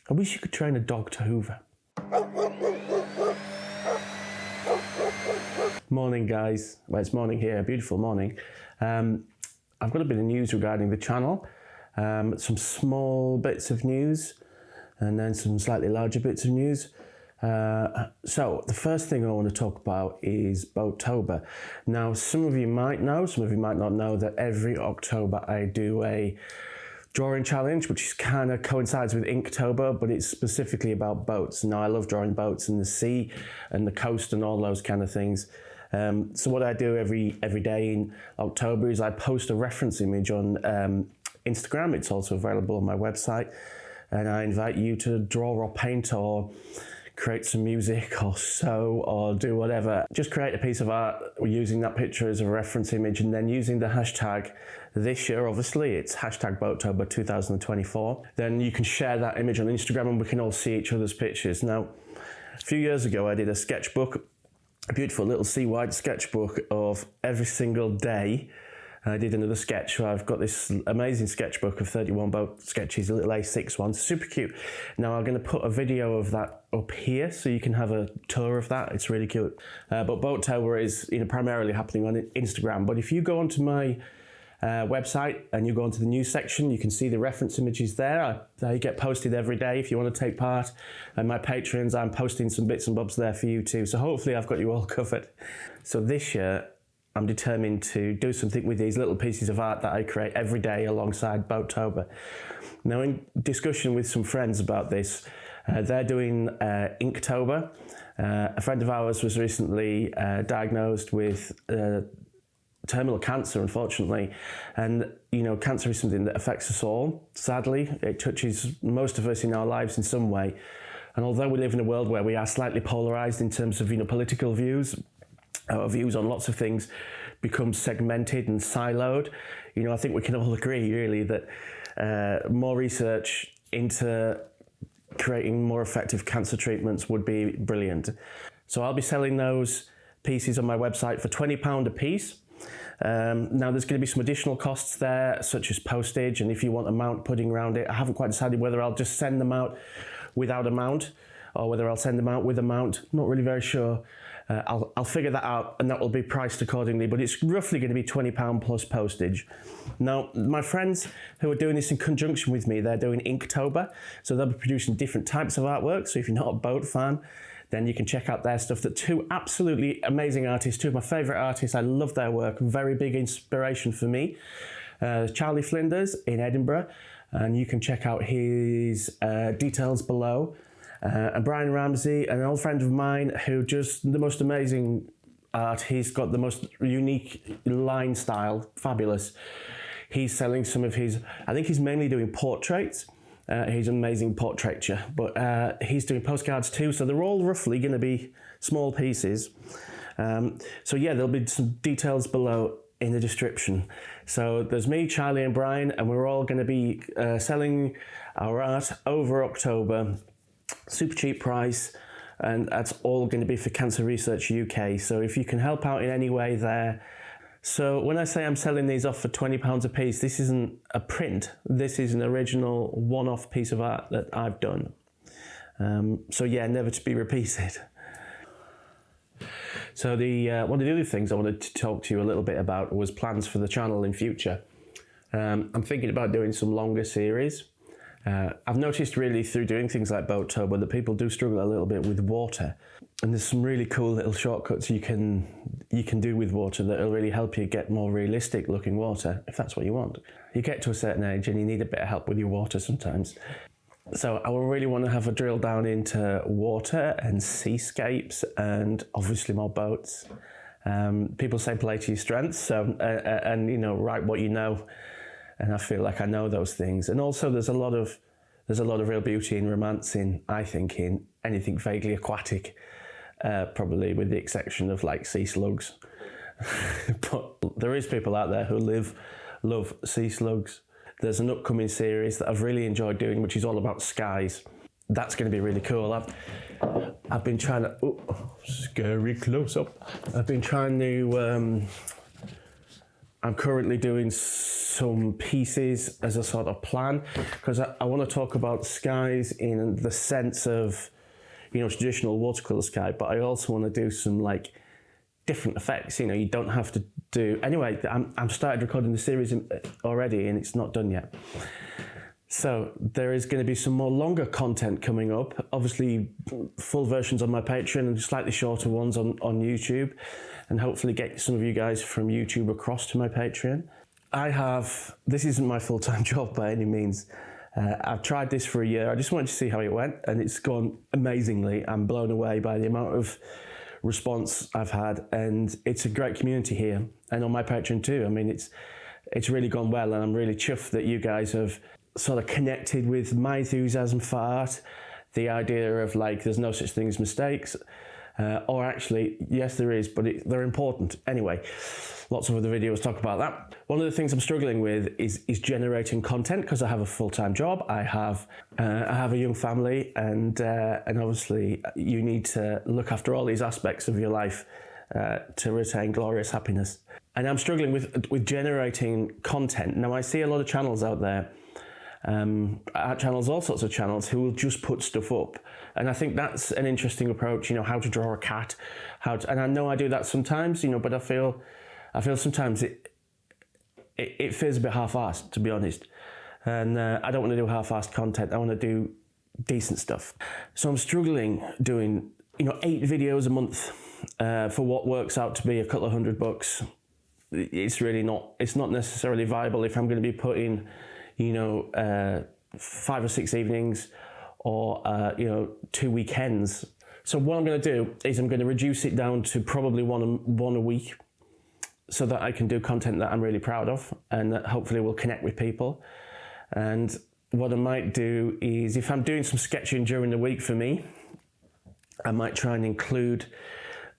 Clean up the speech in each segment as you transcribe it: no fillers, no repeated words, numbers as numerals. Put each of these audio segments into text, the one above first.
I wish you could train a dog to hoover. Morning, guys. Well, it's morning here, a beautiful morning. I've got a bit of news regarding the channel. Some small bits of news and then some slightly larger bits of news. So the first thing I want to talk about is Boatober. Now, some of you might know, some of you might not know that every October I do a drawing challenge, which kind of coincides with Inktober, but it's specifically about boats. Now, I love drawing boats in the sea and the coast and all those kind of things. So what I do every day in October is I post a reference image on Instagram. It's also available on my website, and I invite you to draw or paint or create some music or sew or do whatever. Just create a piece of art using that picture as a reference image, and then using the hashtag this year, obviously it's hashtag Boatober 2024. Then you can share that image on Instagram and we can all see each other's pictures. Now, a few years ago I did a sketchbook, a beautiful little sea-wide sketchbook of every single day. I did another sketch, so I've got this amazing sketchbook of 31 boat sketches, a little A6 one, super cute. Now I'm going to put a video of that up here so you can have a tour of that. It's really cute. But Boatober is primarily happening on Instagram. But if you go onto my website and you go onto the news section, you can see the reference images there. They get posted every day if you want to take part. And my patrons, I'm posting some bits and bobs there for you too. So hopefully I've got you all covered. So this year, I'm determined to do something with these little pieces of art that I create every day alongside Boatober. Now, in discussion with some friends about this, they're doing Inktober. A friend of ours was recently diagnosed with terminal cancer, unfortunately. And, cancer is something that affects us all. Sadly, it touches most of us in our lives in some way. And although we live in a world where we are slightly polarized in terms of, political views, our views on lots of things become segmented and siloed. I think we can all agree really that more research into creating more effective cancer treatments would be brilliant. So I'll be selling those pieces on my website for £20 a piece. Now there's going to be some additional costs there, such as postage, and if you want a mount putting around it. I haven't quite decided whether I'll just send them out without a mount or whether I'll send them out with a mount. Not really very sure. I'll figure that out, and that will be priced accordingly, but it's roughly going to be £20 plus postage. Now, my friends who are doing this in conjunction with me, they're doing Inktober, so they'll be producing different types of artwork. So if you're not a boat fan, then you can check out their stuff. They're two absolutely amazing artists, two of my favourite artists. I love their work, very big inspiration for me. Charlie Flinders in Edinburgh, and you can check out his details below. And Brian Ramsey, an old friend of mine who just the most amazing art. He's got the most unique line style, fabulous. He's selling some of his, I think he's mainly doing portraits. He's an amazing portraiture, but he's doing postcards too. So they're all roughly going to be small pieces. So yeah, there'll be some details below in the description. So there's me, Charlie and Brian, and we're all going to be selling our art over October. Super cheap price, and that's all going to be for Cancer Research UK. So if you can help out in any way there. So when I say I'm selling these off for £20 a piece, this isn't a print. This is an original one-off piece of art that I've done. So yeah, never to be repeated. So one of the other things I wanted to talk to you a little bit about was plans for the channel in future. I'm thinking about doing some longer series. I've noticed really through doing things like Boatober that people do struggle a little bit with water, and there's some really cool little shortcuts you can do with water that will really help you get more realistic looking water, if that's what you want. You get to a certain age and you need a bit of help with your water sometimes. So I will really want to have a drill down into water and seascapes and obviously more boats. People say play to your strengths, so and write what you know. And I feel like I know those things. And also there's a lot of real beauty and romance in, I think, in anything vaguely aquatic, probably with the exception of like sea slugs. But there is people out there who love sea slugs. There's an upcoming series that I've really enjoyed doing, which is all about skies. That's going to be really cool. I've been trying to, scary close up. I've been trying to I'm currently doing some pieces as a sort of plan, because I want to talk about skies in the sense of, you know, traditional watercolor sky, but I also want to do some like different effects. You know, you don't have to do, anyway, I'm started recording the series already and it's not done yet. So there is going to be some more longer content coming up, obviously full versions on my Patreon and slightly shorter ones on YouTube, and hopefully get some of you guys from YouTube across to my Patreon. This isn't my full-time job by any means. I've tried this for a year. I just wanted to see how it went, and it's gone amazingly. I'm blown away by the amount of response I've had, and it's a great community here and on my Patreon too. I mean, it's really gone well, and I'm really chuffed that you guys have sort of connected with my enthusiasm for art, the idea of like there's no such thing as mistakes, or actually yes there is, but they're important anyway. Lots of other videos talk about that. One of the things I'm struggling with is generating content, because I have a full-time job, I have a young family, and obviously you need to look after all these aspects of your life to retain glorious happiness. And I'm struggling with generating content. Now I see a lot of channels out there, art channels, all sorts of channels, who will just put stuff up, and I think that's an interesting approach. You know, how to draw a cat, and I know I do that sometimes. You know, but I feel sometimes it feels a bit half-assed, to be honest, and I don't want to do half-assed content. I want to do decent stuff. So I'm struggling doing, you know, 8 videos a month for what works out to be a couple of $100. It's really not. It's not necessarily viable if I'm going to be putting, you know, 5 or 6 evenings, or you know, 2 weekends. So what I'm going to do is I'm going to reduce it down to probably one a week, so that I can do content that I'm really proud of and that hopefully will connect with people. And what I might do is, if I'm doing some sketching during the week for me, I might try and include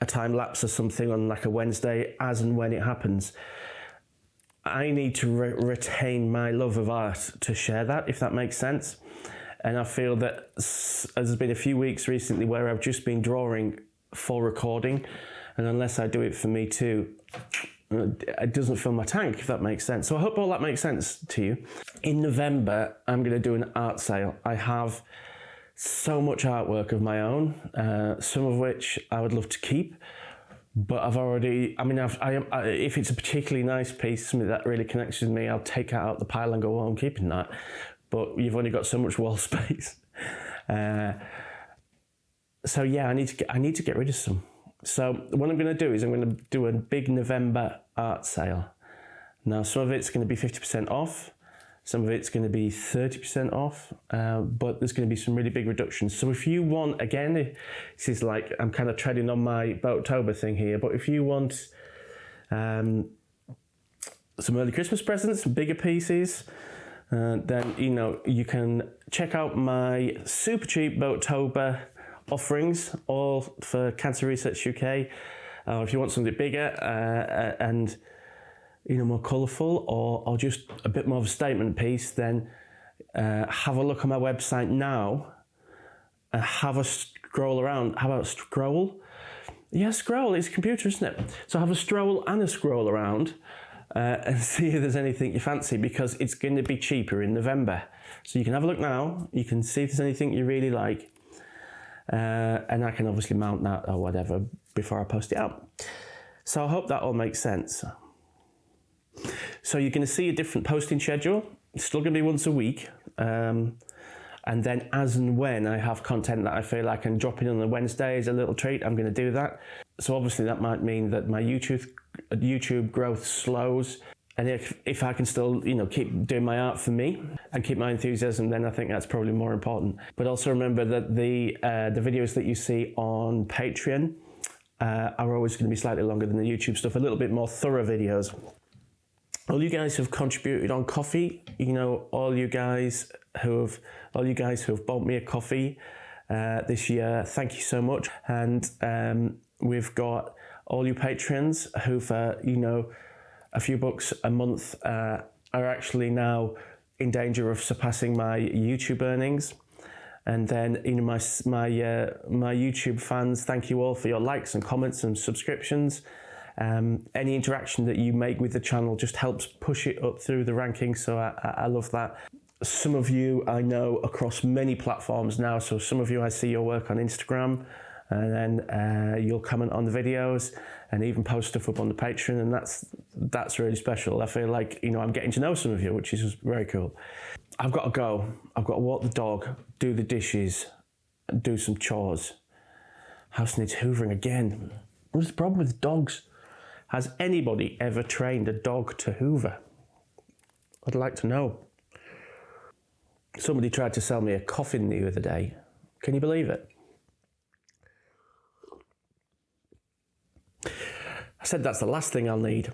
a time lapse or something on like a Wednesday, as and when it happens. I need to retain my love of art to share that, if that makes sense. And I feel that there's been a few weeks recently where I've just been drawing for recording, and unless I do it for me too, it doesn't fill my tank, if that makes sense. So I hope all that makes sense to you. In November, I'm going to do an art sale. I have so much artwork of my own, some of which I would love to keep, but I've already, I mean, if it's a particularly nice piece, something that really connects with me, I'll take it out the pile and go, well, I'm keeping that. But you've only got so much wall space. So yeah, I need to get rid of some. So what I'm going to do is I'm going to do a big November art sale. Now, some of it's going to be 50% off. Some of it's going to be 30% off, but there's going to be some really big reductions. So if you want, again, this is like, I'm kind of treading on my Boatober thing here, but if you want some early Christmas presents, some bigger pieces, then, you know, you can check out my super cheap Boatober offerings, all for Cancer Research UK. If you want something bigger and, you know, more colourful, or just a bit more of a statement piece, then have a look on my website now and have a scroll around. How about scroll? Yeah, scroll. It's a computer, isn't it? So have a stroll and a scroll around and see if there's anything you fancy, because it's going to be cheaper in November. So you can have a look now. You can see if there's anything you really like. And I can obviously mount that or whatever before I post it out. So I hope that all makes sense. So you're going to see a different posting schedule. It's still going to be once a week. And then as and when I have content that I feel I can drop in on a Wednesday as a little treat, I'm going to do that. So obviously that might mean that my YouTube growth slows. And if I can still, you know, keep doing my art for me and keep my enthusiasm, then I think that's probably more important. But also remember that the videos that you see on Patreon are always going to be slightly longer than the YouTube stuff, a little bit more thorough videos. All you guys who've contributed on coffee, you know, all you guys who have bought me a coffee this year, thank you so much. And we've got all you patrons who've, you know, a few bucks a month are actually now in danger of surpassing my YouTube earnings. And then, you know, my YouTube fans, thank you all for your likes and comments and subscriptions. Any interaction that you make with the channel just helps push it up through the rankings, so I love that. Some of you I know across many platforms now, so some of you I see your work on Instagram, and then you'll comment on the videos and even post stuff up on the Patreon, and that's really special. I feel like, you know, I'm getting to know some of you, which is very cool. I've got to go. I've got to walk the dog, do the dishes, and do some chores. House needs hoovering again. What's the problem with dogs? Has anybody ever trained a dog to hoover? I'd like to know. Somebody tried to sell me a coffin the other day. Can you believe it? I said that's the last thing I'll need.